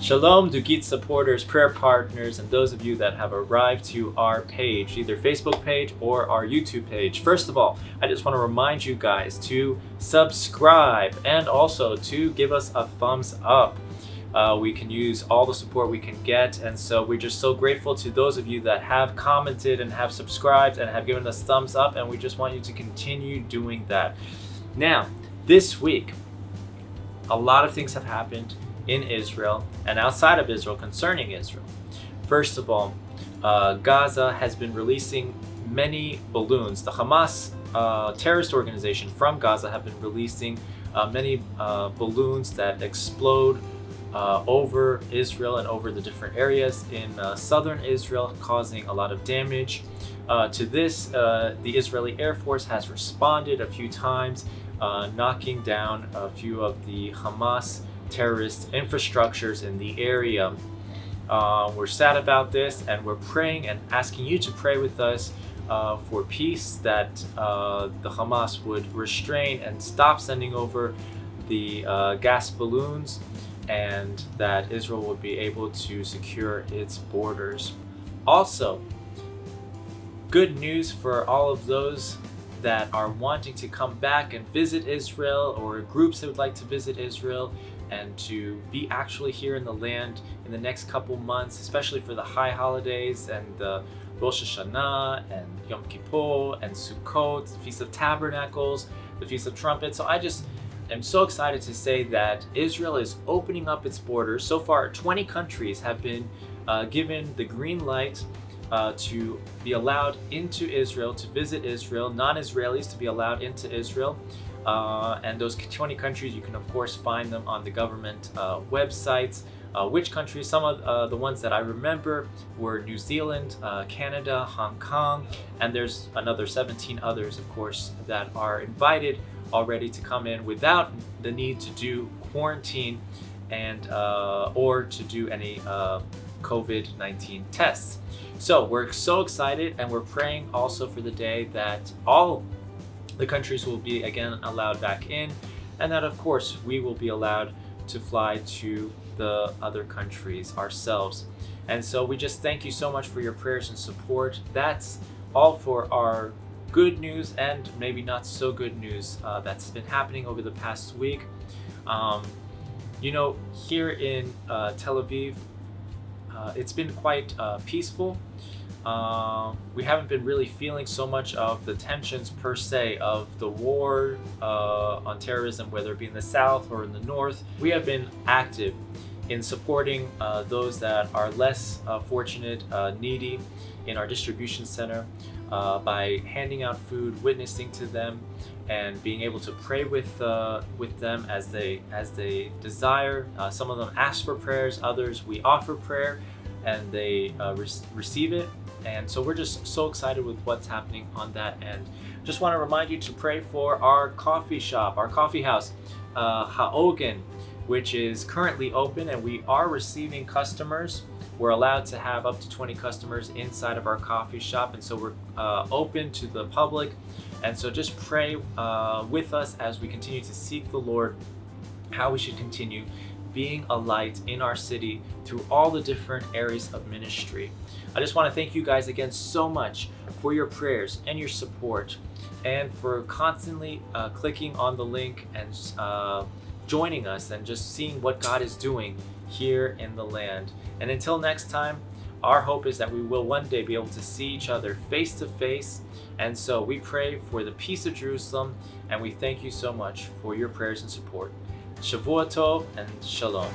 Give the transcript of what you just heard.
Shalom, Dugit supporters, prayer partners, and those of you that have arrived to our page, either Facebook page or our YouTube page. First of all, I just want to remind you guys to subscribe and also to give us a thumbs up. We can use all the support we can get, and so we're just so grateful to those of you that have commented and have subscribed and have given us thumbs up, and we just want you to continue doing that. Now, this week, a lot of things have happened in Israel and outside of Israel concerning Israel. First of all, Gaza has been releasing many balloons. The Hamas terrorist organization from Gaza have been releasing many balloons that explode over Israel and over the different areas in southern Israel, causing a lot of damage. To this, the Israeli Air Force has responded a few times, knocking down a few of the Hamas terrorist infrastructures in the area. We're sad about this, and we're praying and asking you to pray with us for peace, that the Hamas would restrain and stop sending over the gas balloons, and that Israel would be able to secure its borders. Also, good news for all of those that are wanting to come back and visit Israel, or groups that would like to visit Israel and to be actually here in the land in the next couple months, especially for the high holidays and the Rosh Hashanah and Yom Kippur and Sukkot, the Feast of Tabernacles, the Feast of Trumpets. So I just am so excited to say that Israel is opening up its borders. So far, 20 countries have been given the green light to be allowed into Israel, to visit Israel, non-Israelis to be allowed into Israel. And those 20 countries, you can of course find them on the government websites. Which countries? Some of the ones that I remember were New Zealand, Canada, Hong Kong, and there's another 17 others, of course, that are invited already to come in without the need to do quarantine and or to do any COVID-19 tests. So we're so excited, and we're praying also for the day that all the countries will be again allowed back in, and that of course we will be allowed to fly to the other countries ourselves. And so we just thank you so much for your prayers and support. That's all for our good news and maybe not so good news that's been happening over the past week. Here in Tel Aviv, it's been quite peaceful. We haven't been really feeling so much of the tensions per se of the war on terrorism, whether it be in the south or in the north. We have been active in supporting those that are less fortunate, needy in our distribution center by handing out food, witnessing to them, and being able to pray with them as they desire. Some of them ask for prayers, others we offer prayer, and they receive it. And so we're just so excited with what's happening on that end. Just want to remind you to pray for our coffee shop, our coffee house, Ha'ogen, which is currently open, and we are receiving customers. We're allowed to have up to 20 customers inside of our coffee shop, and so we're open to the public. And so just pray with us as we continue to seek the Lord, how we should continue being a light in our city through all the different areas of ministry. I just want to thank you guys again so much for your prayers and your support, and for constantly clicking on the link and joining us and just seeing what God is doing here in the land. And until next time, our hope is that we will one day be able to see each other face to face. And so we pray for the peace of Jerusalem, and we thank you so much for your prayers and support. Shavua Tov and Shalom.